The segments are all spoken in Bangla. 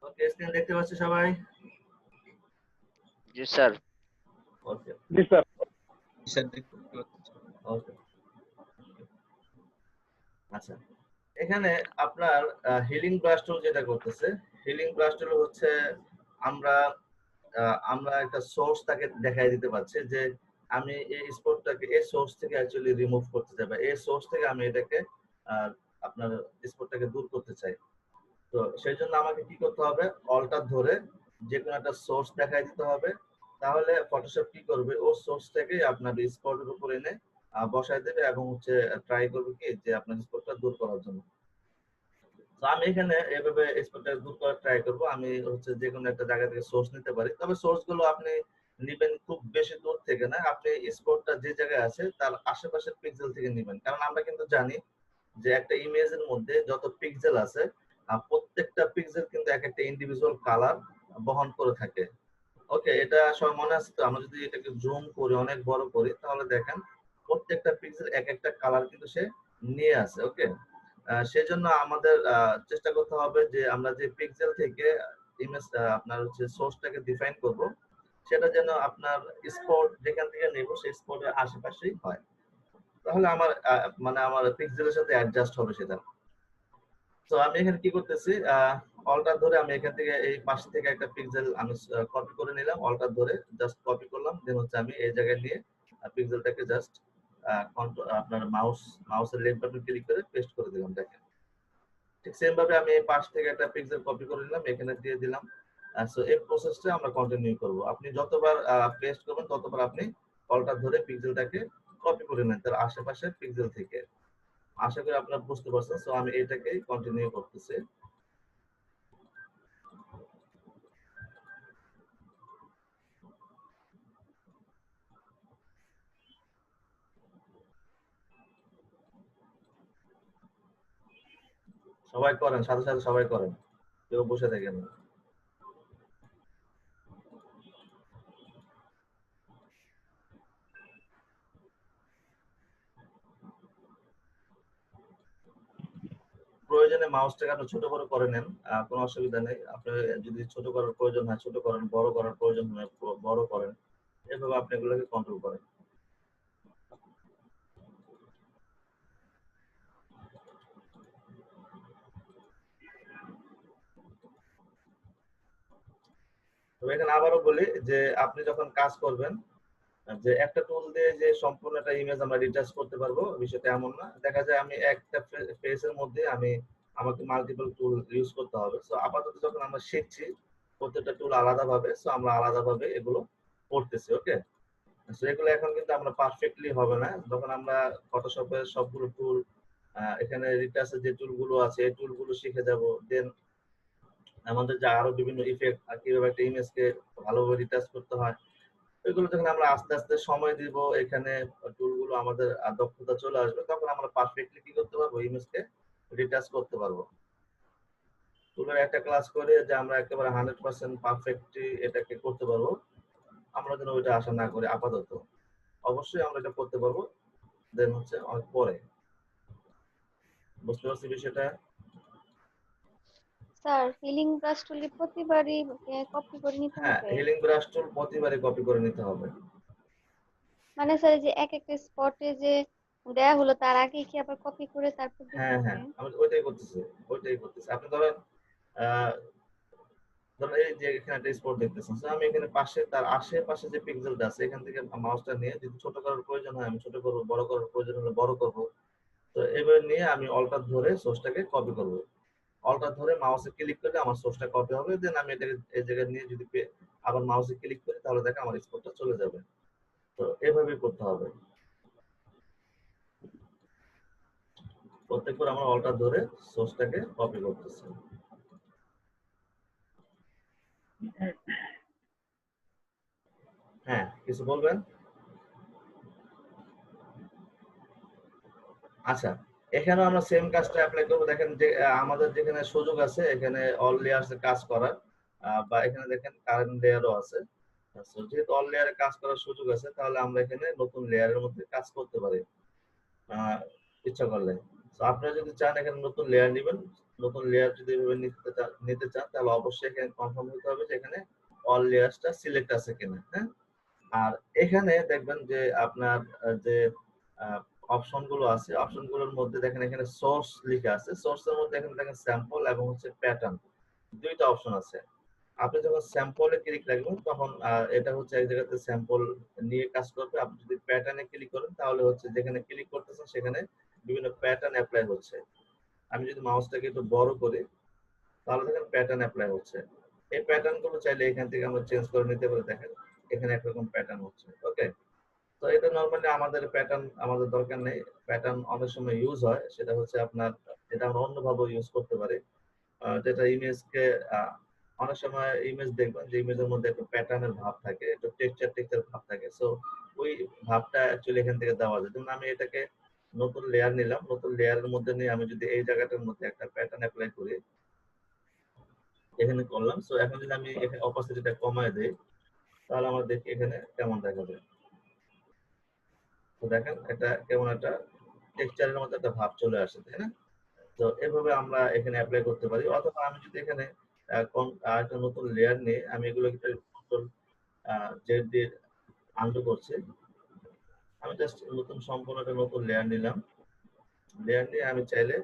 ওকে, স্ক্রিন দেখতে পাচ্ছি সবাই? জি স্যার। ওকে জি স্যার। ওকে, আচ্ছা। এখানে আপনার হিলিং ব্রাশ টুল যেটা করতেছে, হিলিং ব্রাশ টুল হচ্ছে আমরা আমরা একটা সোর্স তাকে দেখাই দিতে পারছি যে আমি এই স্পটটাকে এই সোর্স থেকে অ্যাকচুয়ালি রিমুভ করতে চাই, বা এই সোর্স থেকে আমি এটাকে আপনার স্পটটাকে দূর করতে চাই। তো সেই জন্য আমাকে কি করতে হবে, অল্টার ধরে যে কোনো একটা সোর্স দেখাই দিতে হবে। তাহলে ফটোশপ কি করবে, ও সোর্স থেকে আপনার স্পটের উপর এনে বসায় দেবে এবং হচ্ছে ট্রাই করবে কি যে আপনার স্পটটা দূর করার জন্য। তো আমি এখানে এভাবে স্পটটা দূর করার ট্রাই করব। আমি হচ্ছে যে কোনো একটা জায়গা থেকে সোর্স নিতে পারি, তবে সোর্স গুলো আপনি নিবেন খুব বেশি দূর থেকে না, আপনি স্পটটা যে জায়গায় আছে তার আশেপাশের পিক্সেল থেকে নিবেন। কারণ আমরা কিন্তু জানি যে একটা ইমেজের মধ্যে যত পিক্সেল আছে প্রত্যেকটা পিক্সেল কিন্তু এক একটা ইন্ডিভিজুয়াল কালার বহন করে থাকে। ওকে, এটা সব মনে আছে তো? আমরা যদি এটাকে জুম করি, অনেক বড় করি, তাহলে দেখেন প্রত্যেকটা পিক্সেল এক একটা কালার কিন্তু সে নিয়ে আসে। ওকে, সেজন্য আমাদের চেষ্টা করতে হবে যে আমরা যে পিক্সেল থেকে ইমেজ আপনার হচ্ছে সোর্সটাকে ডিফাইন করব, সেটা যেন আপনার স্পট যেখান থেকে নেব সেই স্পটের আশেপাশেই হয়। তাহলে আমার মানে আমার পিক্সেলের সাথে অ্যাডজাস্ট হবে সেটা। তো আমি এখানে কি করতেছি, অল্টার ধরে আমি এখান থেকে এই পাশ থেকে একটা পিক্সেল আমি কপি করে নিলাম, অল্টার ধরে জাস্ট কপি করলাম, দেন হচ্ছে আমি এই জায়গায় নিয়ে পিক্সেলটাকে জাস্ট আপনার মাউসের লেফট বাটন ক্লিক করে পেস্ট করে দিলাম। দেখেন ঠিক সেম ভাবে আমি এই পাশ থেকে একটা পিক্সেল কপি করে নিলাম, এখানে দিয়ে দিলাম। সো এই প্রসেসটা আমরা কন্টিনিউ করব। আপনি যতবার পেস্ট করবেন ততবার আপনি অল্টার ধরে পিক্সেলটাকে কপি করে নেন তার আশেপাশের পিক্সেল থেকে। আশা করি আপনারা বুঝতে পারছেন। সো আমি এটাকেই কন্টিনিউ করতেছি। সবাই করেন, সাথে সাথে সবাই করেন, কেউ বসে থাকেন না। প্রয়োজনে মাউসটাকে আপনি ছোট বড় করে নেন, কোনো অসুবিধা নেই। আপনি যদি ছোট করার প্রয়োজন হয় ছোট করেন, বড় করার প্রয়োজন হয় বড় করেন, এভাবে আপনি এগুলোকে কন্ট্রোল করেন। তবে এখানে আবারও বলি যে আপনি যখন কাজ করবেন, যে একটা টুল দিয়ে যে সম্পূর্ণ একটা ইমেজ আমরা রিটাচ করতে পারবো বিষয়টা এমন না। দেখা যায় আমি একটা ফেসের মধ্যে আমাকে মাল্টিপল টুল ইউজ করতে হবে। সো আপাতত যখন আমরা শিখছি প্রত্যেকটা টুল আলাদাভাবে, সো আমরা আলাদাভাবে এগুলো করতেছি। ওকে, সো এগুলো এখন কিন্তু আমরা পারফেক্টলি হবে না। যখন আমরা ফটোশপের সবগুলো টুল এখানে রিটাচের যে টুলগুলো আছে এই টুলগুলো শিখে যাব, দেন আমাদের যে আরো বিভিন্ন ইফেক্ট আর কিভাবে একটা ইমেজকে ভালোভাবে রিটাচ করতে হয়, এগুলো যখন আমরা আস্তে আস্তে সময় দিব, এখানে টুলগুলো আমাদের দক্ষতা চলে আসবে, তখন আমরা পারফেক্টলি কি করতে পারবো, ইমেজকে রিটাচ করতে পারবো। টুলের একটা ক্লাস করে যে আমরা একেবারে 100% পারফেক্টলি এটাকে করতে পারবো, আমরা যেন ওইটা আশা না করি আপাতত। অবশ্যই আমরা এটা করতে পারবো, দেন হচ্ছে অনেক পরে। বুঝতে পারছি বিষয়টা? স্যার হিলিং ব্রাশ টুলি প্রতিবারই কপি করে নিতে হ্যাঁ, হবে? হিলিং ব্রাশ টুল প্রতিবারই কপি করে নিতে হবে। মানে স্যার যে এক একটা স্পটে যে দেয়া হলো তার আগে কি আবার কপি করে তারপর দিতে হ্যাঁ হবে? হ্যাঁ, আমি ওইটাই করতেছি। আপনি ধরেন আহ ধরেন এই যে এখানে একটা স্পট দেখতেছেন, তো আমি এখানে পাশে তার আশেপাশে যে পিক্সেলটা আছে এখান থেকে মাউসটা নিয়ে যদি ছোট করার প্রয়োজন হয় আমি ছোট করবো, বড় করার প্রয়োজন হলে বড় করবো। তো এবার নিয়ে আমি অল্টার ধরে সোর্সটাকে কপি করব। অল্টার ধরে মাউসে ক্লিক করলে আমার সোর্সটা কপি হবে, দেন আমি এটাকে এই জায়গায় নিয়ে যদি আবার মাউসে ক্লিক করি তাহলে দেখো আমার স্পটটা চলে যাবে। তো এভাবেই করতে হবে। প্রত্যেকবার আমরা অল্টার ধরে সোর্সটাকে কপি করতেছি। হ্যাঁ, কিছু বলবেন? আচ্ছা, এখানে আমরা সেম কাজটা অ্যাপ্লাই করব। দেখেন যে আমাদের যেখানে সুযোগ আছে এখানে অল লেয়ারস এ কাজ করার, বা এখানে দেখেন কারেন্ট লেয়ারও আছে। সো যেহেতু অল লেয়ারে কাজ করার সুযোগ আছে তাহলে আমরা এখানে নতুন লেয়ারের মধ্যে কাজ করতে পারি ইচ্ছা করলে। তো আপনারা যদি চান এখানে নতুন লেয়ার নেবেন, নতুন লেয়ার যদি এভাবে নিতে চান তাহলে অবশ্যই এখানে কনফার্ম হতে হবে যে এখানে অল লেয়ারসটা সিলেক্ট আছে কিনা। হ্যাঁ, আর এখানে দেখবেন যে আপনার যে অপশন গুলো আছে, অপশন গুলোর মধ্যে দেখেন এখানে সোর্স লেখা আছে, সোর্সের মধ্যে এখানে দেখেন স্যাম্পল এবং হচ্ছে প্যাটার্ন, দুইটা অপশন আছে। আপনি যখন স্যাম্পলে ক্লিক রাখবেন তখন এটা হচ্ছে এক জায়গাতে স্যাম্পল নিয়ে কাজ করবে। আপনি যদি প্যাটার্নে ক্লিক করেন তাহলে হচ্ছে যেখানে ক্লিক করতেছেন সেখানে বিভিন্ন প্যাটার্ন অ্যাপ্লাই হচ্ছে। আমি যদি মাউসটাকে একটু বড় করি তাহলে দেখেন প্যাটার্ন অ্যাপ্লাই হচ্ছে। এই প্যাটার্ন গুলো চাইলে এখান থেকে আমরা চেঞ্জ করে নিতে পারি। দেখেন এখানে একরকম প্যাটার্ন হচ্ছে। ওকে, তো এটা নরমালি আমাদের প্যাটার্ন আমাদের দরকার নেই। প্যাটার্ন অনেক সময় ইউজ হয়, সেটা হচ্ছে আপনার এটা আমরা অন্যভাবে ইউজ করতে পারি। যেটা ইমেজকে অনেক সময় ইমেজ দেখবেন যে ইমেজের মধ্যে একটা প্যাটার্নের ভাব থাকে, একটা টেক্সচার ভাব থাকে। সো ওই ভাবটা অ্যাকচুয়ালি এখান থেকে দেওয়া যায়। যেমন আমি এটাকে নতুন লেয়ার নিলাম, নতুন লেয়ারের মধ্যে নিয়ে আমি যদি এই জায়গাটার মধ্যে একটা প্যাটার্ন অ্যাপ্লাই করি, এখানে করলাম। সো এখন যদি আমি এখানে অপাসিটিটা কমায় দেই তাহলে আমার দেখি এখানে কেমন দেখা যায়। তো দেখেন এটা কেমন একটা টেক্সচারের মধ্যে একটা ভাব চলে আসে, তাই না? তো এভাবে আমরা এখানে অ্যাপ্লাই করতে পারি। অথবা আমি যদি এখানে একটা নতুন লেয়ার নিয়ে আমি এগুলো কন্ট্রোল জেড দিয়ে আনডু করছি। আমি জাস্ট সম্পূর্ণ একটা নতুন লেয়ার নিলাম। লেয়ার নিয়ে আমি চাইলে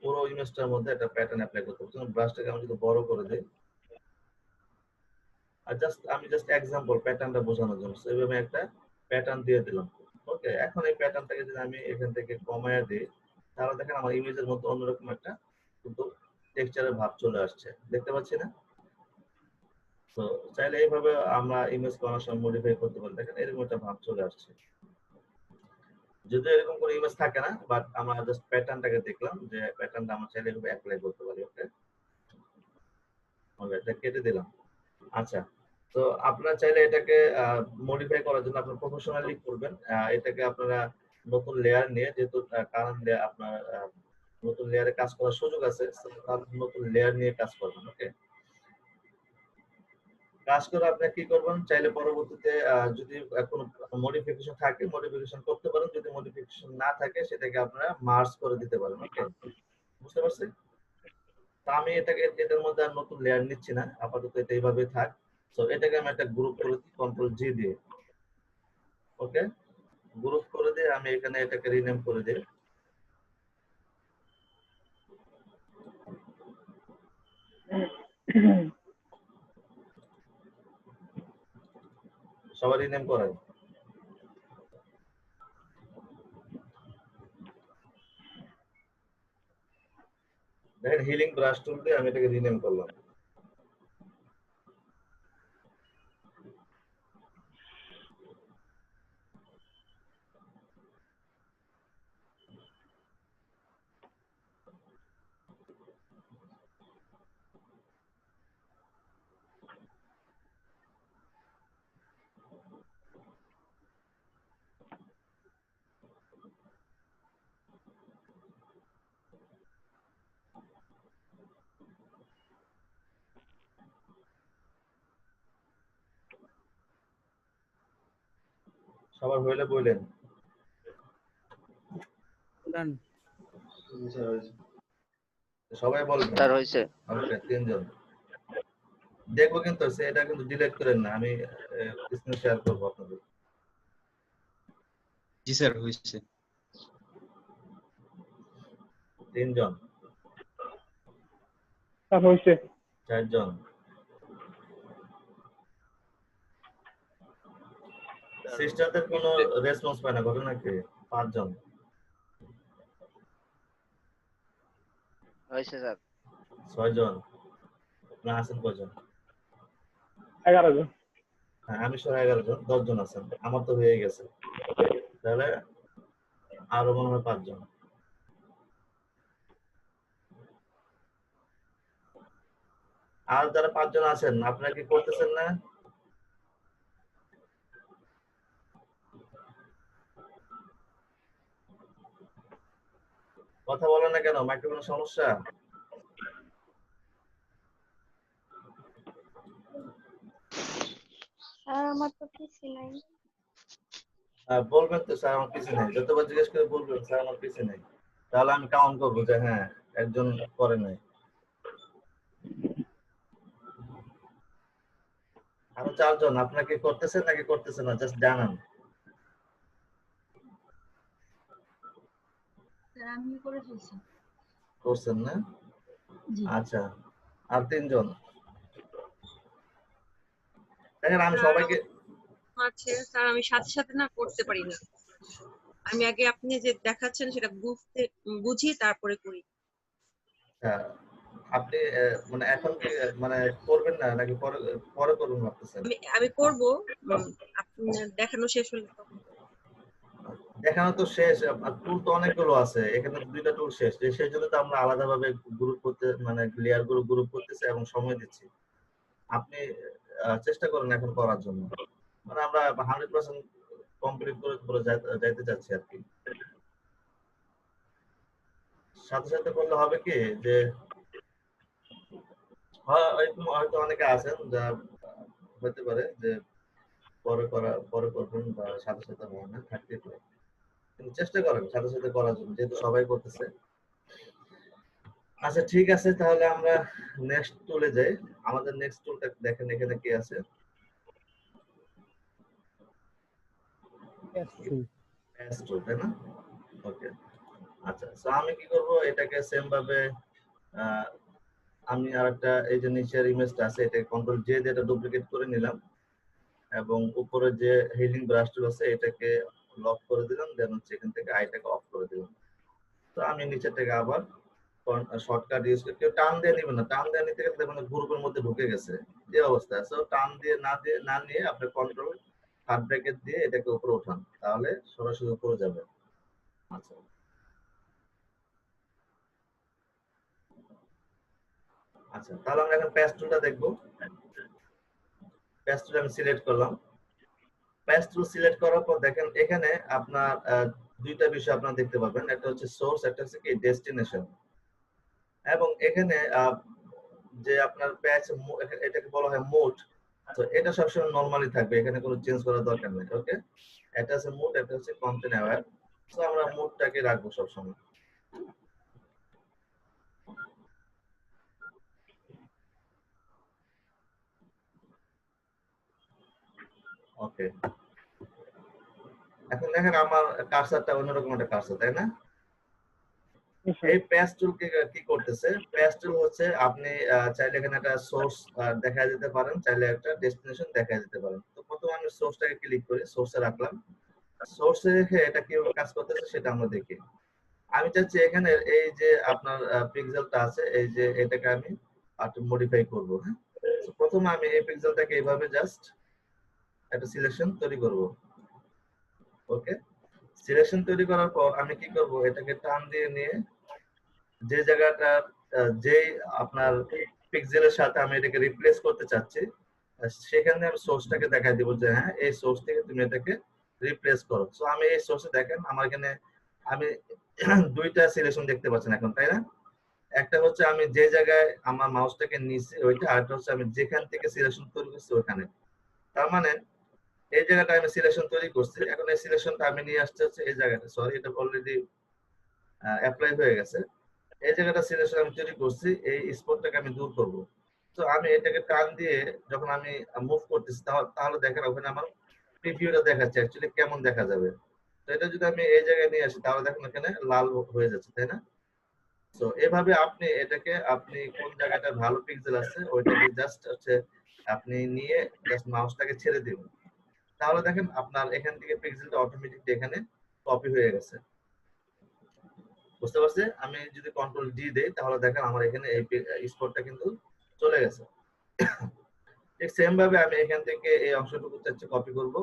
পুরো ইমেজটার মধ্যে একটা প্যাটার্ন অ্যাপ্লাই করতে পারি। যেমন ব্রাশটাকে আমি যদি বড় করে দিই, আর আমি জাস্ট এক্সাম্পল প্যাটার্নটা বোঝানোর জন্য এইভাবে একটা প্যাটার্ন দিয়ে দিলাম। ওকে, এখন এই প্যাটার্নটাকে যদি আমি এখান থেকে কমায় দিই তাহলে দেখেন আমার ইমেজের মধ্যে অন্যরকম একটা কিন্তু টেক্সচারের ভাব চলে আসছে, দেখতে পাচ্ছি না? তো চাইলে এইভাবে আমরা ইমেজ অনেক সময় মডিফাই করতে পারি। দেখেন এরকম একটা ভাব চলে আসছে। যদিও এরকম কোনো ইমেজ থাকে না, বাট আমরা জাস্ট প্যাটার্নটাকে দেখলাম যে প্যাটার্নটা আমরা চাইলে এভাবে অ্যাপ্লাই করতে পারি। ওকে, আমরা এটা কেটে দিলাম। আচ্ছা, তো আপনারা চাইলে এটাকে মডিফাই করার জন্য আপনারা প্রফেশনালি করবেন। এটাকে আপনারা নতুন লেয়ার নিয়ে, যেহেতু কারেন্ট লেয়ার আপনার নতুন লেয়ারে কাজ করার সুযোগ আছে, তাহলে নতুন লেয়ার নিয়ে কাজ করবেন। ওকে, কাজ করে আপনি কি করবেন, চাইলে পরবর্তীতে যদি কোনো মডিফিকেশন থাকে মডিফিকেশন করতে পারেন, যদি মডিফিকেশন না থাকে সেটাকে আপনারা মার্জ করে দিতে পারেন। ওকে, বুঝতে পারছেন? তো আমি এটাকে এটার মধ্যে আর নতুন লেয়ার নিচ্ছি না, আপাতত এটা এইভাবেই থাক। তো এটাকে আমি একটা গ্রুপ করে দিই কন্ট্রোল জি দিয়ে। ওকে, গ্রুপ করে দিয়ে আমি এখানে এটাকে রিনেম করে দিই। সবাই রিনেম করেন। দেখেন হিলিং ব্রাশ টুল দিয়ে আমি এটাকে রিনেম করলাম। সবার হইলে বললেন। সবাই বলবেন। স্যার হয়েছে। ওকে, তিনজন দেখবো, কিন্তু এটা কিন্তু ডিলিট করেন না, আমি স্ক্রিন শেয়ার করবো আপনাদের। জি স্যার হয়েছে। তিনজন, স্যার হয়েছে। চারজন, সিস্টারদের কোনো রেসপন্স পায় না, ঘটনা কি? পাঁচজন, হয়েছে স্যার। ছয়জন, না আছেন কয়জন? 11 জন। হ্যাঁ, আমি সহ 11 জন, 10 জন আছেন, আমার তো হয়ে গেছে। তাহলে আরো মনে হয় 5 জন। আর যারা 5 জন আছেন আপনারা কি করতেছেন না? কথা বলেন না কেন? মাইক্রোফোনের সমস্যা? স্যার আমার তো কিছু নাই। বলবেন তো স্যার আমার পিছনে নাই, যতবার জিজ্ঞেস করে বলবেন স্যার আমার পিছনে নাই। তাহলে আমি কাউন্ট করবো যে হ্যাঁ একজন করে নাই। আরো 4 জন আপনাকে করতেছেন নাকি করতেছেন না জাস্ট জানান। স্যার আমি করে ফেলছি। করছেন না? জি আচ্ছা, আর 3 জন। দেখেন আমি স্যার সবাইকে আছে স্যার, আমি সাথে সাথে না করতে পারি না। আমি আগে আপনি যে দেখাচ্ছেন সেটা বুঝি তারপরে করি। হ্যাঁ, আপনি মানে এখন কি মানে করবেন না নাকি পরে পরে করবেন ভাবতেছেন? আমি করব, আপনি দেখানো শেষ হলে তখন। দেখানো তো শেষ, আপনার টুল তো অনেকগুলো আছে, এখানে 2টা টুল শেষ, সেই জন্য তো আমরা আলাদাভাবে গ্রুপ করতে মানে লেয়ার গুলো গ্রুপ করতেছি এবং সময় দিচ্ছি। আপনি চেষ্টা করেন এখন করার জন্য, মানে আমরা 100% কমপ্লিট করে যাইতে চাচ্ছি আর কি। সাথে সাথে করলে হবে কি যে হয়তো অনেকে আছেন যা হতে পারে যে পরে করবেন বা সাথে সাথে হয় না, থাকতেই পারে, কিন্তু চেষ্টা করেন সাথে সাথে করার জন্য যেহেতু সবাই করতেছে। আচ্ছা ঠিক আছে, তাহলে আমরা নেক্সট টুলে যাই। আমাদের নেক্সট টুলটা দেখেন এখানে কি আছে, প্যাচ টুল, তাই না? ওকে, আচ্ছা সো আমি কি করব, এটাকে সেম ভাবে আমি আরেকটা এই যে নিচের ইমেজটা আছে এটাকে কন্ট্রোল জে দিয়ে এটা ডুপ্লিকেট করে নিলাম এবং উপরে যে হিলিং ব্রাশ টুল আছে এটাকে লক করে দিলাম, দেন হচ্ছে এখান থেকে আইটাকে অফ করে দিলাম। তো আমি নিচের থেকে আবার শর্টকাট ইউজ করে, কেউ টান দিয়ে নিবেন না, টান দিয়ে নিতে গেলে মানে গ্রুপের মধ্যে ঢুকে গেছে যে অবস্থা। সো টান দিয়ে না নিয়ে আপনি কন্ট্রোল হাত ব্রেকেট দিয়ে এটাকে উপরে উঠান, তাহলে সরাসরি উপরে যাবে। আচ্ছা আচ্ছা, তাহলে আমরা এখন প্যাচ টুলটা দেখবো। প্যাচ টুল আমি সিলেক্ট করলাম। প্যাচ টুল সিলেক্ট করার পর দেখেন এখানে আপনার দুইটা বিষয় আপনারা দেখতে পাবেন, একটা হচ্ছে সোর্স, একটা হচ্ছে কি ডেস্টিনেশন। এবং এখানে যে আপনার প্যাচ এটাকে বলা হয় মোড, তো এটা সবসময় নরমালি থাকবে, এখানে কোনো চেঞ্জ করার দরকার নেই। ওকে, এটা হচ্ছে মোড, এটা হচ্ছে কন্টেন্ট অ্যাওয়্যার। সো আমরা মোডটাকে রাখবো সবসময়। ওকে, এখন দেখেন আমার কার্সারটা অন্যরকম একটা কার্সার, তাই না? এই প্যাচ টুল কি করতেছে, প্যাচ টুল হচ্ছে আপনি চাইলে এখানে একটা সোর্স দেখা দিতে পারেন, চাইলে একটা ডেস্টিনেশন দেখা দিতে পারেন। তো প্রথমে আমি সোর্সটাকে ক্লিক করি, সোর্সে রাখলাম। সোর্সে রেখে এটা কিভাবে কাজ করতেছে সেটা আমরা দেখি। আমি চাচ্ছি এখানে এই যে আপনার পিক্সেলটা আছে, এই যে এটাকে আমি একটু মডিফাই করব। হ্যাঁ, তো প্রথমে আমি এই পিক্সেলটাকে এইভাবে জাস্ট একটা সিলেকশন তৈরি করব। ওকে, সিলেকশন তৈরি করার পর আমি কি করব, এটাকে টান দিয়ে নিয়ে যে জায়গাটা যে আপনার পিক্সেলের সাথে আমি এটাকে রিপ্লেস করতে চাচ্ছি সেখানে আমি সোর্সটাকে দেখাই দিব যে হ্যাঁ এই সোর্স থেকে তুমি এটাকে রিপ্লেস করো। সো আমি এই সোর্সে দেখেন আমার এখানে আমি দুইটা সিলেকশন দেখতে পাচ্ছেন এখন, তাই না? একটা হচ্ছে আমি যে জায়গায় আমার মাউসটাকে নিচ্ছি ওইটা, আরেকটা হচ্ছে আমি যেখান থেকে সিলেকশন তৈরি করছি ওখানে। তার মানে এই জায়গাটা আমি সিলেকশন তৈরি করছি, এখন এই সিলেকশনটা আমি নিয়ে আসতে হচ্ছে এই জায়গাটা, সরি এটা অলরেডি অ্যাপ্লাই হয়ে গেছে। এই জায়গাটা সিলেকশন আমি তৈরি করছি, এই স্পটটাকে আমি দূর করব। তো আমি এটাকে টান দিয়ে যখন আমি মুভ করতেছি তাহলে দেখেন ওখানে আমার প্রিভিউটা দেখাচ্ছে অ্যাকচুয়ালি কেমন দেখা যাবে। তো এটা যদি আমি এই জায়গায় নিয়ে আসি তাহলে দেখেন এখানে লাল হয়ে যাচ্ছে, তাই না? তো এভাবে আপনি এটাকে আপনি কোন জায়গাটা ভালো পিক্সেল আছে ওইটাকে জাস্ট হচ্ছে আপনি নিয়ে জাস্ট মাউসটাকে ছেড়ে দিবেন, তাহলে দেখেন আপনার এখান থেকে পিক্সেলটা অটোমেটিকলি এখানে কপি হয়ে গেছে। বুঝতে পারছি? আমি যদি কন্ট্রোল ডি দেই তাহলে দেখেন আমার এখানে এই স্পটটা কিন্তু চলে গেছে। ঠিক সেম ভাবে আমি এখান থেকে এই অংশটুকু চাচ্ছি কপি করব।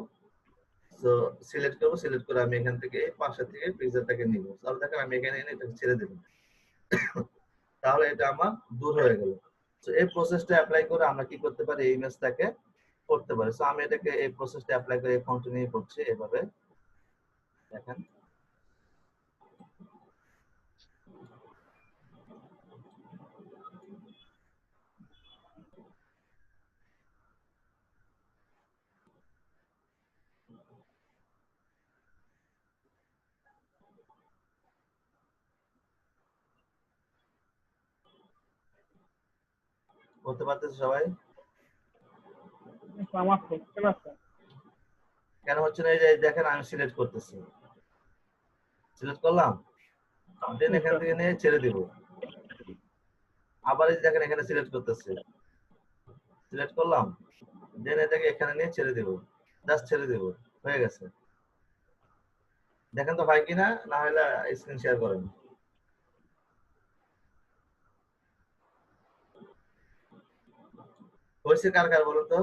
সো সিলেক্ট করব, সিলেক্ট করে আমি এখান থেকে এই পাশে থেকে পিক্সেলটাকে নিব, তাহলে দেখেন আমি এখানে এনে এটাকে ছেড়ে দেব, তাহলে এটা আমার দূর হয়ে গেল। তো এই প্রসেসটা অ্যাপ্লাই করে আমরা কি করতে পারি, এই ইমেজটাকে করতে পারি। সো আমি এটাকে এই প্রসেসটা অ্যাপ্লাই করে কন্টিনিউ করছি এভাবে, দেখেন। করতে পারতেছে সবাই? আমার হচ্ছে না স্যার। কেন হচ্ছে না? এই যে দেখেন আমি সিলেক্ট করতেছি, সিলেক্ট করলাম, দেন এখান থেকে নিয়ে ছেড়ে দিব। আবার এই যে দেখেন এখানে সিলেক্ট করতেছি, সিলেক্ট করলাম, দেন এটাকে এখানে নিয়ে ছেড়ে দিব, জাস্ট ছেড়ে দিব, হয়ে গেছে। দেখেন তো হয় কিনা, না হলে স্ক্রিন শেয়ার করেন। হয়েছে কার কার বলুন তো?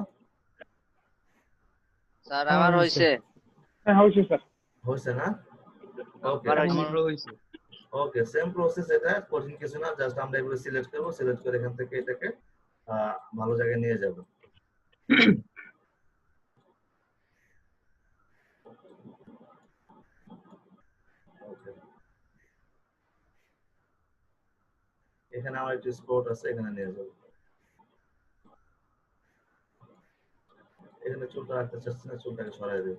স্যার আমার হইছে। হ্যাঁ হয়েছে স্যার। হয়েছে না? ওকে আমার হইছে। আমারও হয়েছে। ওকে, সেম প্রসেস, এটা কঠিন কিছু না, জাস্ট আমরা এগুলো সিলেক্ট করব, সিলেক্ট করে এখান থেকে এটাকে ভালো জায়গায় নিয়ে যাব। Okay. এখানে আমার একটু স্পট আছে, এখানে নিয়ে যাব। এখানে চুলটা রাখতে চাচ্ছি না, চুলটাকে সরাই দেব।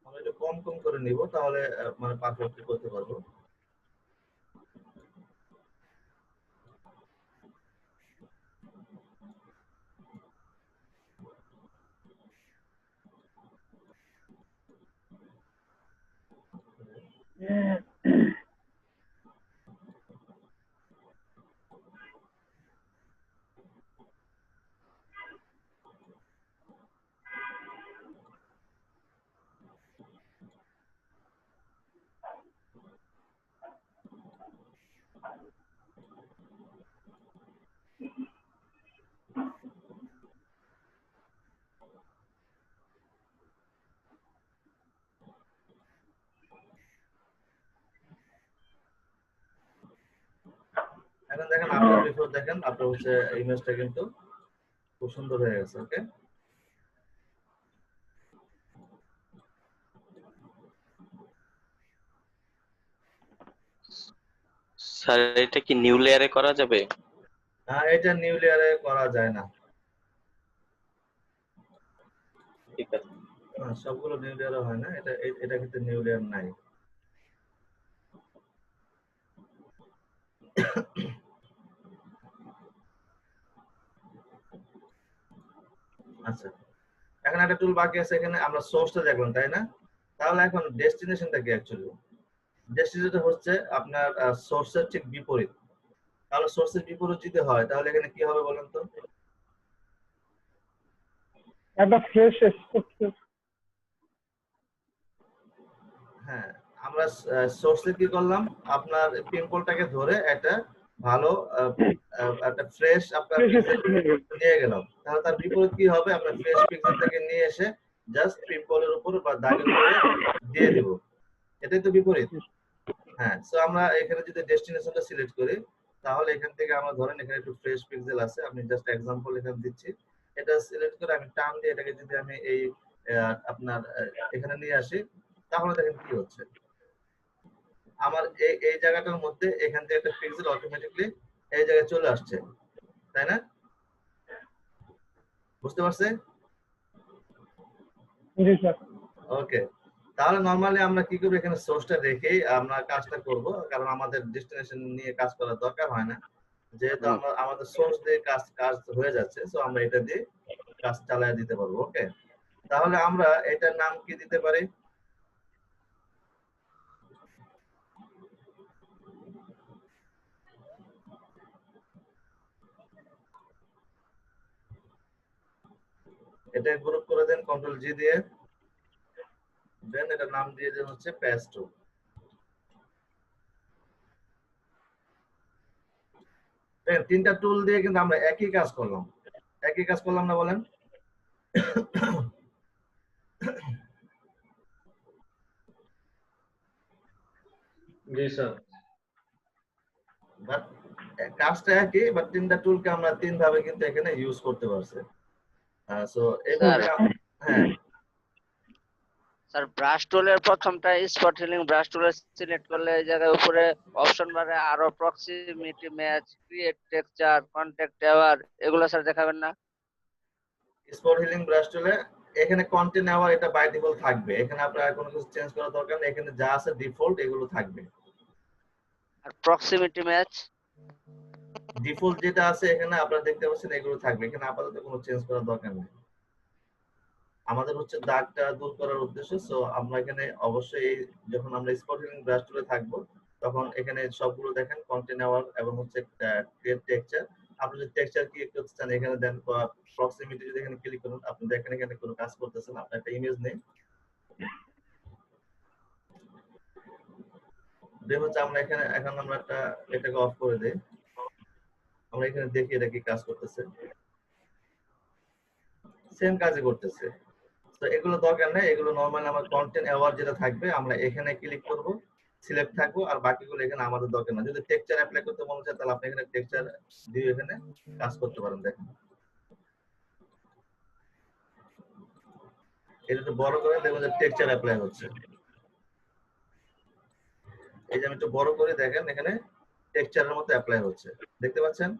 আমরা একটু কম কম করে নিব, তাহলে মানে পারফেক্টলি করতে পারবো। এখন দেখেন আপনার বিফোর, দেখেন আপনার হচ্ছে ইমেজটা কিন্তু খুব সুন্দর হয়ে গেছে। ওকে, স্যার এটা কি নিউ লেয়ারে করা যাবে? এটা নিউ লেয়ারে করা যায় না। ঠিক আছে। সবগুলো নিউ লেয়ারে হয় না, এটা কিন্তু নিউ লেয়ার নাই। আচ্ছা, এখন একটা টুল বাকি আছে, এখানে আমরা সোর্সটা দেখলাম তাই না? তাহলে এখন ডেস্টিনেশনটা কি অ্যাকচুয়ালি? ডেস্টিনেশনটা হচ্ছে আপনার সোর্সের ঠিক বিপরীত। তাহলে সোর্সের বিপরীত যদি হয় তাহলে এখানে কি হবে বলেন তো? একটা ফ্রেশ হ্যাঁ, আমরা সোর্সে কি করলাম, আপনার পিম্পলটাকে ধরে একটা ভালো একটা ফ্রেশ আপনার পিক্সেল নিয়ে গেলাম। তাহলে তার বিপরীত কি হবে? আপনার ফ্রেশ পিক্সেলটাকে নিয়ে এসে জাস্ট পিম্পলের উপর বা দাগের উপরে দিয়ে দিব, এটাই তো বিপরীত। হ্যাঁ, সো আমরা এখানে যদি ডেস্টিনেশনটা সিলেক্ট করি, তাহলে এখান থেকে আমরা ধরেন এখানে একটু ফ্রেশ পিক্সেল আছে, আমি জাস্ট এক্সাম্পল এখানে দিচ্ছি, এটা সিলেক্ট করে আমি টার্ন দিয়ে এটাকে যদি আমি এই আপনার এখানে নিয়ে আসি, তাহলে দেখেন কি হচ্ছে। আমার এই জায়গাটার মধ্যে এখান থেকে একটা পিক্সেল অটোমেটিকলি এই জায়গায় চলে আসছে, তাই না? বুঝতে পারছে? জি স্যার। ওকে, তাহলে নরমালি আমরা কি করব, এখানে সোর্সটা রেখেই আমরা কাজটা করব, কারণ আমাদের ডেস্টিনেশন নিয়ে কাজ করার দরকার হয় না, যেহেতু আমরা আমাদের সোর্স দিয়ে কাজ হয়ে যাচ্ছে, সো আমরা এটা দিয়ে কাজ চালিয়ে দিতে পারবো। ওকে, তাহলে আমরা এটার নাম কি দিতে পারি? এটা গ্রুপ করে দেন কন্ট্রোল জি দিয়ে, দেন এটার নাম দিয়ে দেন হচ্ছে প্যাচ টু। তিনটা টুল দিয়ে কিন্তু আমরা একই কাজ করলাম, একই কাজ করলাম না বলেন? জি স্যার। বাট কাজটা একই, বাট তিনটা টুলকে আমরা তিন ভাবে কিন্তু এখানে ইউজ করতে পারছি। সো এইভাবে হ্যাঁ স্যার ব্রাশ টুলের প্রথমটা স্পট হিলিং ব্রাশ টুলে সিলেক্ট করলে এই জায়গায় উপরে অপশন বারে আরো proximity match, create texture, contact tower, এগুলো স্যার দেখাবেন না? স্পট হিলিং ব্রাশ টুলে এখানে কন্টেন্ট আওয়ার এটা বাই ডিফল্ট থাকবে, এখানে আপনার কোনো কিছু চেঞ্জ করার দরকার নেই, এখানে যা আছে ডিফল্ট এগুলো থাকবে। আর প্রক্সিমিটি ম্যাচ ডিফল্ট যেটা আছে এখানে আপনারা দেখতে পাচ্ছেন এগুলো থাকবে, এখানে আপাতত কোনো চেঞ্জ করার দরকার নেই। আমাদের হচ্ছে দাগটা দূর করার উদ্দেশ্য, সো আমরা এখানে অবশ্যই যখন আমরা স্পট হিলিং ব্রাশ টুলে থাকবো তখন এখানে সবগুলো দেখেন কন্টেন্ট আওয়ার এবং হচ্ছে ক্রিয়েট টেক্সচার। আপনি যদি টেক্সচার ক্রিয়েট করতে চান এখানে দেন, প্রক্সিমিটি যদি এখানে ক্লিক করুন আপনি দেখেন এখানে কোনো কাজ করতেছেন, আপনার একটা ইমেজ নেই। দেন হচ্ছে আমরা এখানে এখন আমরা এটাকে অফ করে দেই, আমরা এখানে দেখি এটা কি কাজ করতেছে, সেম কাজই করতেছে। তো এগুলো দরকার নেই, এগুলো নরমালি আমার কন্টেন্ট অ্যাওয়ার যেটা থাকবে আমরা এখানে ক্লিক করব, সিলেক্ট থাকবো, আর বাকিগুলো এখানে আমাদের দরকার না। যদি টেক্সচার অ্যাপ্লাই করতে মনে চায় তাহলে আপনি এখানে টেক্সচার দিয়ে এখানে কাজ করতে পারেন। দেখেন এটা একটু বড় করে দেখবেন যে টেক্সচার অ্যাপ্লাই হচ্ছে। এই যে আমি একটু বড় করে দেখেন এখানে টেক্সচারের মতো অ্যাপ্লাই হচ্ছে, দেখতে পাচ্ছেন?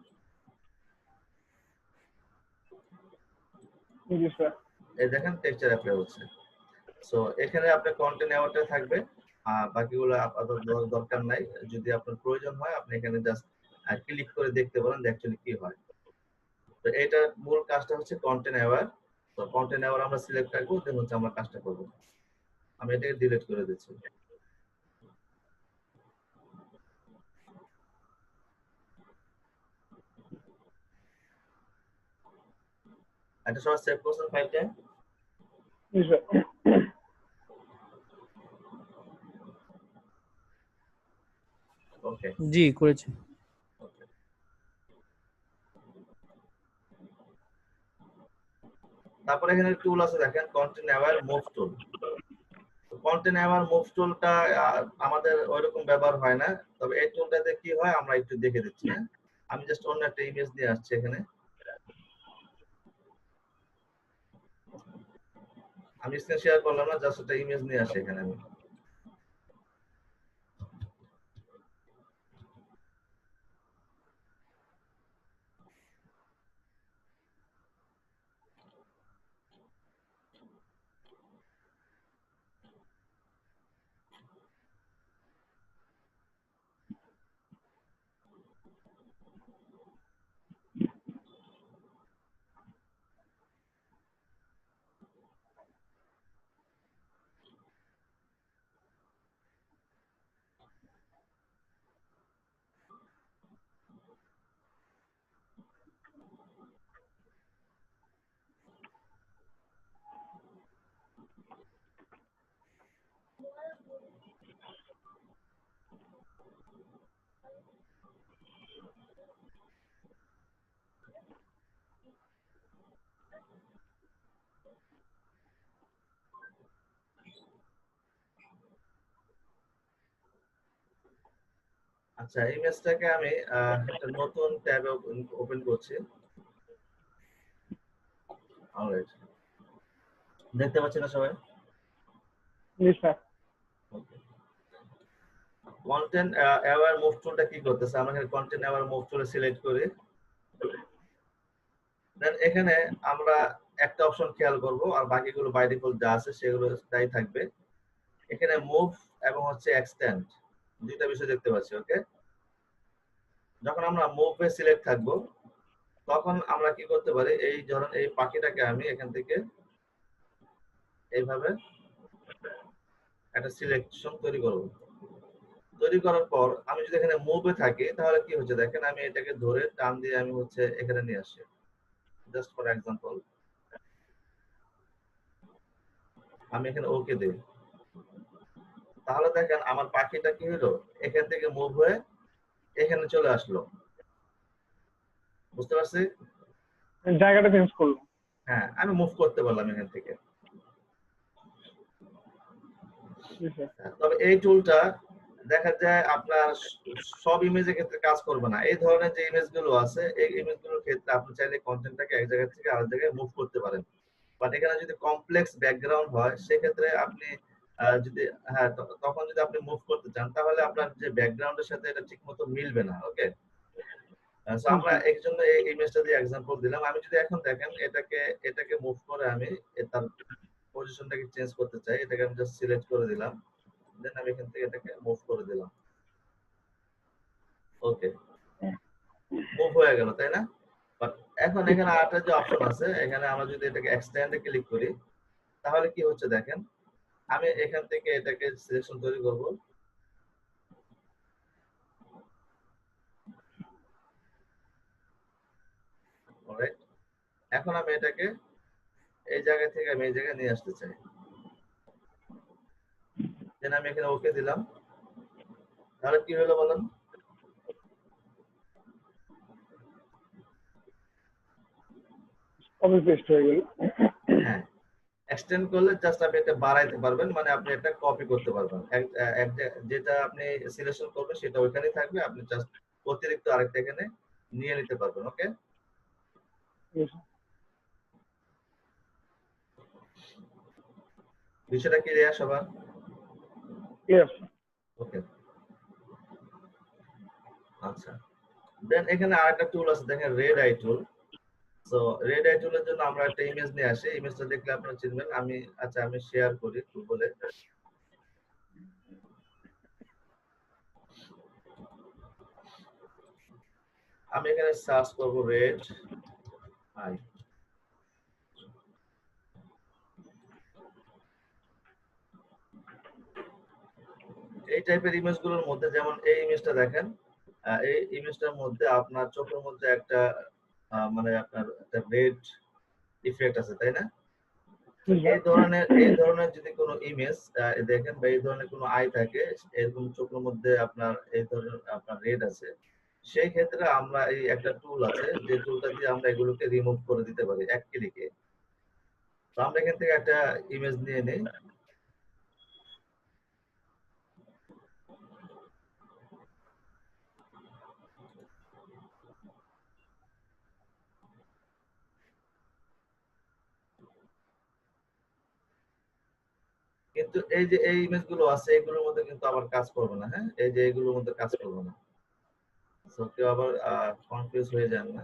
জি স্যার। এই দেখেন টেক্সচার অ্যাপ্লাই হচ্ছে। সো এখানে আপনার কন্টেন্ট অ্যাওয়ারটা থাকবে, আর বাকিগুলো আপাতত দরকার নাই। যদি আপনার প্রয়োজন হয় আপনি এখানে জাস্ট ক্লিক করে দেখতে পারেন যে অ্যাকচুয়ালি কি হয়। তো এটা মূল কাজটা হচ্ছে কন্টেন্ট অ্যাওয়ার। তো কন্টেন্ট অ্যাওয়ার আমরা সিলেক্ট রাখবো, দেন হচ্ছে আমরা কাজটা করব। আমি এটাকে ডিলিট করে দিচ্ছি। এটা সবাই সেভ করছেন ফাইলটা? জি স্যার। ওকে, জি করেছি। তারপরে এখানে টুল আছে দেখেন, content aware move tool. Content aware move টুলটা আমাদের ওইরকম ব্যবহার হয় না, তবে এই টুলটাতে কি হয় আমরা একটু দেখে দিচ্ছি। হ্যাঁ, আমি জাস্ট অন্য একটা ইমেজ নিয়ে আসছি এখানে, আমি স্ক্রিন শেয়ার করলাম না, জাস্ট একটা ইমেজ নিয়ে আসি এখানে আমি। আচ্ছা, ইমেজটাকে আমি একটা নতুন ট্যাবে ওপেন করছি। অলরাইট, দেখতে পাচ্ছেন না সবাই? জি স্যার। কন্টেন্ট অ্যাওয়ার মুভ টুলটা কি করতেছে, আমরা এখানে কন্টেন্ট অ্যাওয়ার মুভ টুলে সিলেক্ট করি, দেন এখানে আমরা একটা অপশন খেয়াল করব, আর বাকিগুলো বাই ডিফল্ট যা আছে সেগুলো তাই থাকবে। এখানে মুভ এবং হচ্ছে এক্সটেন্ড দুইটা বিষয় দেখতে পাচ্ছি। ওকে, যখন আমরা মুভে সিলেক্ট থাকবো তখন আমরা কি করতে পারি, এই ধরুন এই পাখিটাকে আমি এখান থেকে এইভাবে একটা সিলেকশন তৈরি করব। তৈরি করার পর আমি যদি এখানে মুভে থাকি তাহলে কি হচ্ছে দেখেন, আমি এটাকে ধরে টান দিয়ে আমি হচ্ছে এখানে নিয়ে আসি। জাস্ট ফর এক্সাম্পল আমি এখানে ওকে দিই, তাহলে দেখেন আমার পাখিটা কি হলো, এখান থেকে মুভ হয়ে এখানে চলে আসলো। বুঝতে পারছি? জায়গাটা চেঞ্জ করলো। হ্যাঁ, আমি মুভ করতে পারলাম এখান থেকে। জি স্যার। তবে এই টুলটা দেখা যায় আপনার সব ইমেজের ক্ষেত্রে কাজ করবে না। এই ধরনের যে ইমেজগুলো আছে এই ইমেজগুলোর ক্ষেত্রে আপনি চাইলে কন্টেন্টটাকে এক জায়গা থেকে আরেক জায়গায় মুভ করতে পারেন। বাট এখানে যদি কমপ্লেক্স ব্যাকগ্রাউন্ড হয় সেক্ষেত্রে আপনি যদি তখন যদি আপনি মুভ করতে চান তাহলে আপনার যে ব্যাকগ্রাউন্ডের সাথে এটা ঠিকমতো মিলবে না। ওকে, সো আমরা এর জন্য এই ইমেজটা দিয়ে एग्जांपल দিলাম। আমি যদি এখন দেখেন এটাকে মুভ করে আমি তার পজিশনটাকে চেঞ্জ করতে চাই, এটাকে আমি জাস্ট সিলেক্ট করে দিলাম, দেন আমি এখান থেকে এটাকে মুভ করে দিলাম। ওকে, মুভ হয়ে গেল, তাই না? বাট এখন এখানে আরেকটা যে অপশন আছে, এখানে আমরা যদি এটাকে এক্সটেন্ডে ক্লিক করি তাহলে কি হচ্ছে দেখেন, আমি এখান থেকে এটাকে সিলেকশন তৈরি করব। অলরাইট, এখন আমি এটাকে এই জায়গা থেকে আমি এই জায়গায় নিয়ে আসতে চাই, দেন আমি এখানে ওকে দিলাম। তাহলে কি হলো বলেন? কপি পেস্ট হয়ে গেল। হ্যাঁ, এক্সটেন্ড করলে জাস্ট আপনি এটা বাড়াইতে পারবেন, মানে আপনি এটা কপি করতে পারবেন। যেটা আপনি সিলেকশন করবেন সেটা ওইখানেই থাকবে, আপনি জাস্ট অতিরিক্ত আরেকটা এখানে নিয়ে নিতে পারবেন। ওকে, বিষয়টা ক্লিয়ার সবার? ক্লিয়ার। ওকে, আচ্ছা। দেন এখানে আরেকটা টুল আছে, দেখেন রেড আই টুল। সো রেড আই টুলের জন্য আমরা একটা ইমেজ নিয়ে আসি, ইমেজটা দেখলে আপনারা চিনবেন। আমি শেয়ার করি বলে, আমি এখানে সার্চ করব রেড আই। এই টাইপের ইমেজগুলোর মধ্যে যেমন এই ইমেজটা দেখেন, এই ইমেজটার মধ্যে আপনার চোখের মধ্যে একটা মানে আপনার একটা রেড ইফেক্ট আছে, তাই না? এই ধরনের যদি কোনো ইমেজ দেখেন বা এই ধরনের কোনো আই থাকে, এরকম চোখের মধ্যে আপনার এই ধরনের আপনার রেড আছে, সেই ক্ষেত্রে আমরা এই একটা টুল আছে, যে টুলটা দিয়ে আমরা এগুলোকে রিমুভ করে দিতে পারি এক ক্লিকে। তো আমরা এখান থেকে একটা ইমেজ নিয়ে নেই, কিন্তু এই যে এই ইমেজ গুলো আছে এগুলোর মধ্যে কিন্তু আবার কাজ করবে না। হ্যাঁ, এই যে এগুলোর মধ্যে কাজ করবে না, সো কেউ আবার কনফিউজ হয়ে যান না।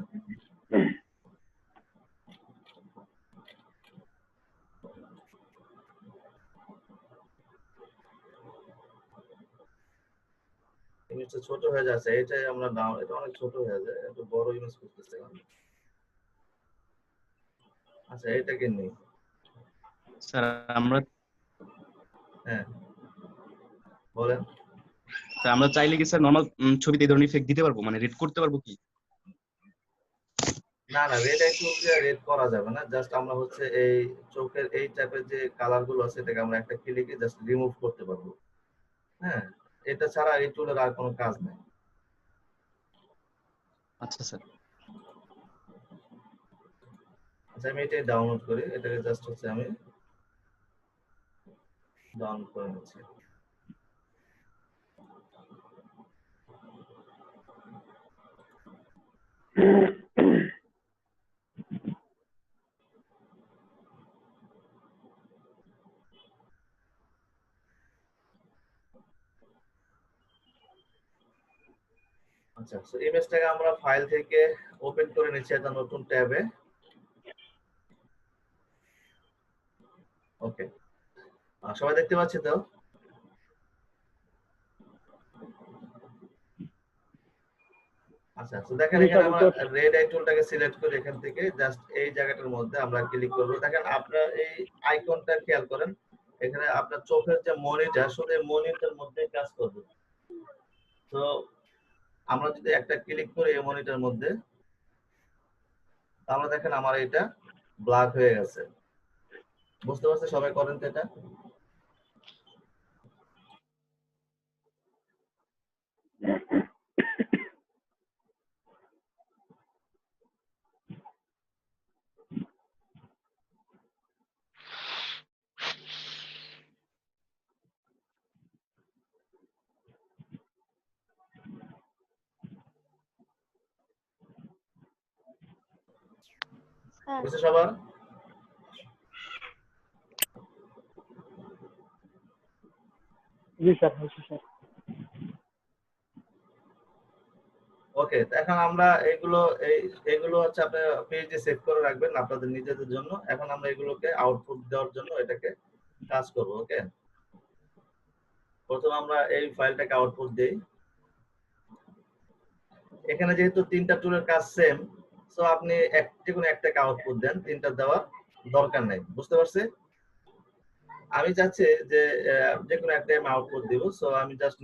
ইমেজটা ছোট হয়ে যাচ্ছে, এটাই আমরা নাও, এটা অনেক ছোট হয়ে যায়, একটু বড় ইমেজ করতেছে। আচ্ছা, এটাকে নেই। স্যার আমরা হ্যাঁ, বলেন। স্যার আমরা চাইলে কি স্যার নরমাল ছবিতে এই ধরনের ইফেক্ট দিতে পারবো, মানে রেড করতে পারবো কি? না না, রেড আই টুল দিয়ে রেড করা যাবে না। জাস্ট আমরা হচ্ছে এই চোখের এই টাইপের যে কালার গুলো আছে এটাকে আমরা একটা ক্লিকে জাস্ট রিমুভ করতে পারবো। হ্যাঁ, এটা ছাড়া এই টুলের আর কোনো কাজ নেই। আচ্ছা স্যার। আচ্ছা, আমি এটাই ডাউনলোড করি, এটাকে জাস্ট হচ্ছে আমি ডাউনলোড করে নিচ্ছি। আচ্ছা, সো ইমেজটাকে আমরা ফাইল থেকে ওপেন করে নিচ্ছি একটা নতুন ট্যাবে। ওকে, সবাই দেখতে পাচ্ছি তো? আচ্ছা, তো দেখেন এখানে আমরা রেড আই টুলটাকে সিলেক্ট করে এখান থেকে জাস্ট এই জায়গাটার মধ্যে আমরা ক্লিক করব। দেখেন আপনার এই আইকনটা খেয়াল করেন, এখানে আপনার চোখের যে মনিটর, শুধু মনিটরের মধ্যে কাজ করবে। তো আমরা যদি একটা ক্লিক করি এই মনিটরের মধ্যে, তাহলে দেখেন আমার এটা ব্ল্যাক হয়ে গেছে। বুঝতে পারছেন সবাই? করেন তো এটা। বুঝছে সবার? জি স্যার, হয়েছে স্যার। ওকে, এখন আমরা এগুলো হচ্ছে আপনার পেজে সেভ করে রাখবেন আপনাদের নিজেদের জন্য। এখন আমরা এগুলোকে আউটপুট দেওয়ার জন্য এটাকে কাজ করব। ওকে, প্রথমে আমরা এই ফাইলটাকে আউটপুট দেই। এখানে যেহেতু তিনটা টুলের কাজ সেম, সো আপনি যে কোনো একটাকে আউটপুট দেন, তিনটা দেওয়ার দরকার নেই। বুঝতে পারছে? আমি চাচ্ছি যে যে কোনো একটা আমি আউটপুট দিব। সো আমি জাস্ট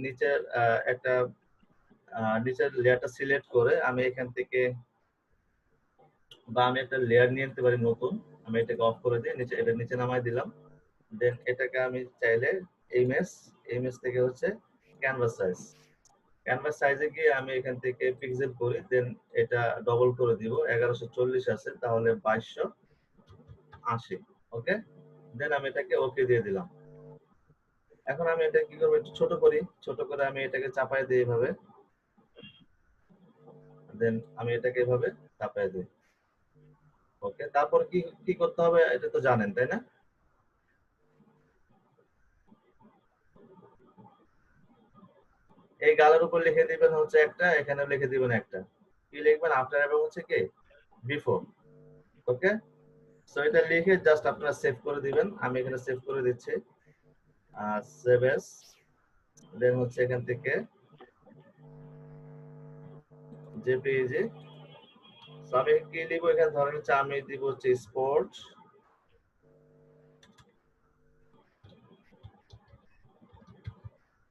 নিচের লেয়ারটা সিলেক্ট করে আমি এখান থেকে, বা আমি একটা লেয়ার নিয়ে নিতে পারি নতুন। আমি এটাকে অফ করে দিয়ে এটা নিচে নামাই দিলাম। দেন এটাকে আমি চাইলে ইমেজ থেকে হচ্ছে ক্যানভাস সাইজে গিয়ে আমি এখান থেকে পিক্সেল করি। দেন এটা ডবল করে দিব, 1140 আছে, তাহলে 2280। ওকে, দেন আমি এটাকে ওকে দিয়ে দিলাম। এখন আমি এটা কি করবো, একটু ছোট করি। ছোট করে আমি এটাকে চাপাই দিই এভাবে। দেন আমি এটাকে এভাবে চাপাই দিই। ওকে, তারপর কি কি করতে হবে এটা তো জানেন, তাই না? এই গালের উপর লিখে দিবেন হচ্ছে একটা, এখানে লিখে দিবেন একটা। কি লিখবেন? আফটার এবং হচ্ছে কি বিফোর। ওকে, সো এটা লিখে জাস্ট আপনারা সেভ করে দিবেন। আমি এখানে সেভ করে দিচ্ছি। সেভ এস, দেন হচ্ছে এখান থেকে জেপিইজি। সো আমি কি লিখবো এখানে, ধরেন হচ্ছে আমি দিব হচ্ছে স্পোর্ট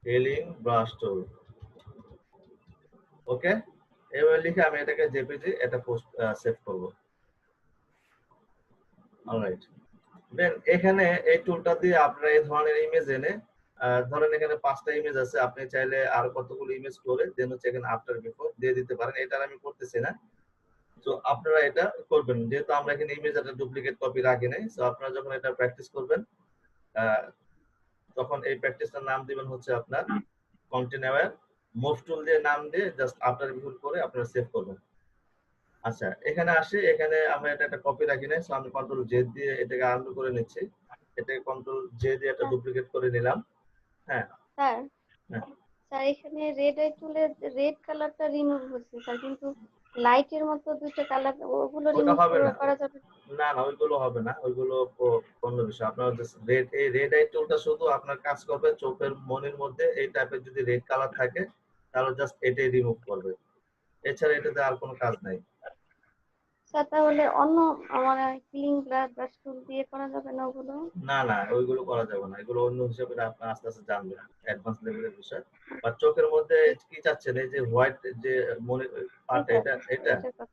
হিলিং ব্রাশ টুল। ওকে, এভাবে লিখে আমি এটাকে জেপিজি এটা পোস্ট সেভ করব। অলরাইট, দেন এখানে এই টুলটা দিয়ে আপনারা এই ধরনের ইমেজ এনে, ধরেন এখানে 5টা ইমেজ আছে, আপনি চাইলে আর কতগুলো ইমেজ করে দেন হচ্ছে এখানে আফটার বিফোর দিয়ে দিতে পারেন। এটা আমি করতেছি না, তো আপনারা এটা করবেন। যেহেতু আমরা এখানে ইমেজ একটা ডুপ্লিকেট কপি রাখি নাই, তো আপনারা যখন এটা প্র্যাকটিস করবেন তখন এই প্র্যাকটিসটার নাম দিবেন হচ্ছে আপনার কন্টিনিউয়ার মুভ টুল দিয়ে নাম দিয়ে জাস্ট আফটার বিফোর করে আপনারা সেভ করবেন। আচ্ছা, এখানে আসি, এখানে আমরা এটা একটা কপি রাখি নাই, সো আমি কন্ট্রোল জে দিয়ে এটাকে আনডু করে নিচ্ছি। এটাকে কন্ট্রোল জে দিয়ে একটা ডুপ্লিকেট করে নিলাম। হ্যাঁ স্যার হ্যাঁ, স্যার এখানে রেড আই টুলের রেড কালারটা রিমুভ হচ্ছে স্যার, কিন্তু লাইটের মতো দুইটা কালার ওগুলো ওটা রিমুভ হবে না। করা যাবে? না না, ওইগুলো হবে না, ওইগুলো অন্য বিষয়। আপনার এই রেড আই টুলটা শুধু আপনার কাজ করবে চোখের মনির মধ্যে এই টাইপের যদি রেড কালার থাকে, তাহলে জাস্ট এটাই রিমুভ করবে। এছাড়া এটাতে আর কোনো কাজ নাই। স্যার তাহলে অন্য মানে ক্লিন ব্রাশ টুল দিয়ে করা যাবে না ওগুলো? না না, ওইগুলো করা যাবে না, এগুলো অন্য হিসেবে আপনি আস্তে আস্তে জানবেন, অ্যাডভান্স লেভেলের বিষয়। বা চোখের মধ্যে কি চাচ্ছেন, এই যে হোয়াইট যে মনে পার্ট, এটা এটা এটার কথা।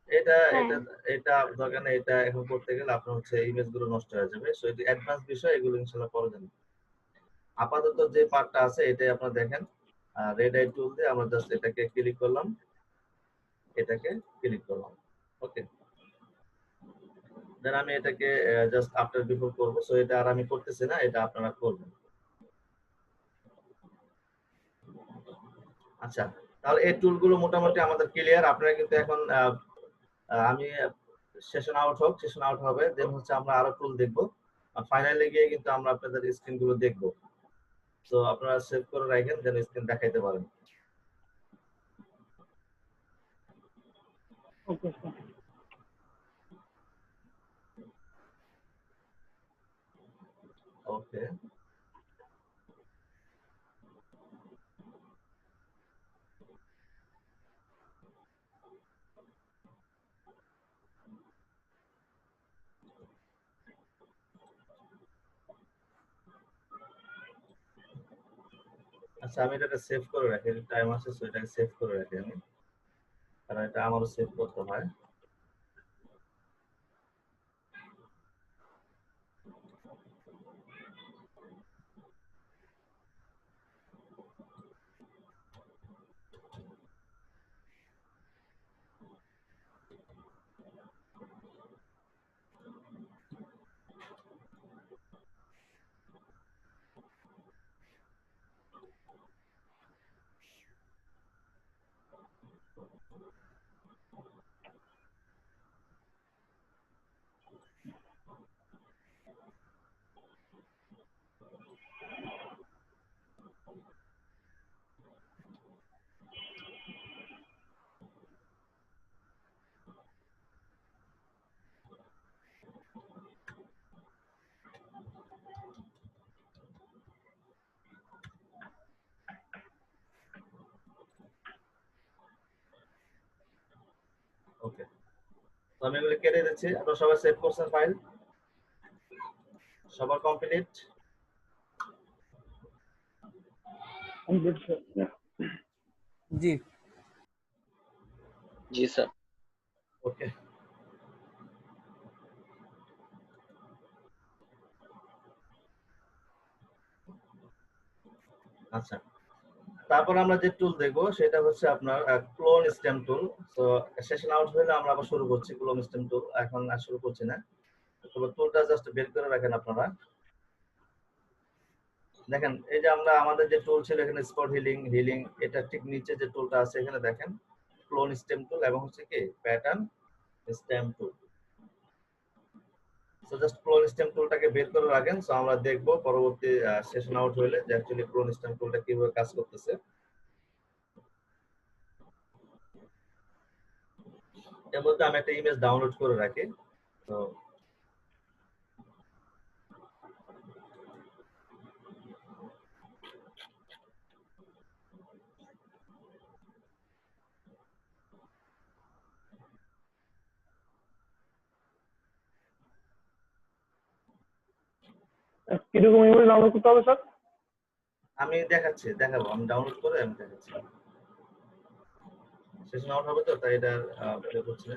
এটা হ্যাঁ, এটা এটা দরকার নেই। এটা এখন করতে গেলে আপনার হচ্ছে ইমেজ গুলো নষ্ট হয়ে যাবে। সো এই অ্যাডভান্স বিষয়, এগুলো ইনশাআল্লাহ পরে জানবেন। আপাতত যে পার্টটা আছে এটাই আপনারা দেখেন। রেড আই টুল দিয়ে আমরা জাস্ট এটাকে ক্লিক করলাম, এটাকে ক্লিক করলাম। ওকে, দেন আমি এটাকে জাস্ট আফটার বিফোর করব। সো এটা আর আমি করতেছি না, এটা আপনারা করবেন। আচ্ছা, তাহলে এই টুলগুলো মোটামুটি আমাদের ক্লিয়ার। আপনারা কিন্তু এখন আমি সেশন আউট হবে, দেন হচ্ছে আমরা আরো টুল দেখব। ফাইনালি গিয়ে কিন্তু আমরা আপনাদের স্ক্রিন গুলো দেখব। তো আপনারা সেভ করে রাখেন, দেন স্ক্রিন দেখাইতে পারেন। Okay sir. ওকে, আচ্ছা, আমি এটা সেভ করে রাখি, টাইম আছে, সো এটাকে সেভ করে রাখি আমি, কারণ এটা আমারও সেভ করতে হয়। ওকে, তো আমি এগুলো কেটে দিচ্ছি। আপনারা সবাই সেভ করছেন ফাইল? সবার কমপ্লিট? Complete sir. জি জি স্যার। ওকে, আচ্ছা। তারপর আমরা যে টুল দেখবো সেটা হচ্ছে আপনার ক্লোন স্টেম টুল। তো সেশন আউট হলে আমরা আবার শুরু করছি ক্লোন স্টেম টুল, এখন আর শুরু করছি না। তো টুলটা জাস্ট বের করে রাখেন আপনারা। দেখেন এই যে আমরা আমাদের যে টুল ছিল এখানে স্পট হিলিং, এটা ঠিক নিচে যে টুলটা আছে এখানে দেখেন ক্লোন স্টেম টুল এবং হচ্ছে কি প্যাটার্ন স্টেম টুল। সো জাস্ট ক্লোন স্টেম টুলটাকে বের করে রাখেন। সো আমরা দেখবো পরবর্তী সেশন আউট হলে যে অ্যাকচুয়ালি ক্লোন স্টেম টুলটা কিভাবে কাজ করতেছে। এর মধ্যে আমি একটা ইমেজ ডাউনলোড করে রাখি। তো কিরকম ইমেজ ডাউনলোড করতে হবে স্যার? আমি দেখাবো, আমি ডাউনলোড করে আমি দেখাচ্ছি। সেশন আউট হবে তো তাই এটা বের করছি না।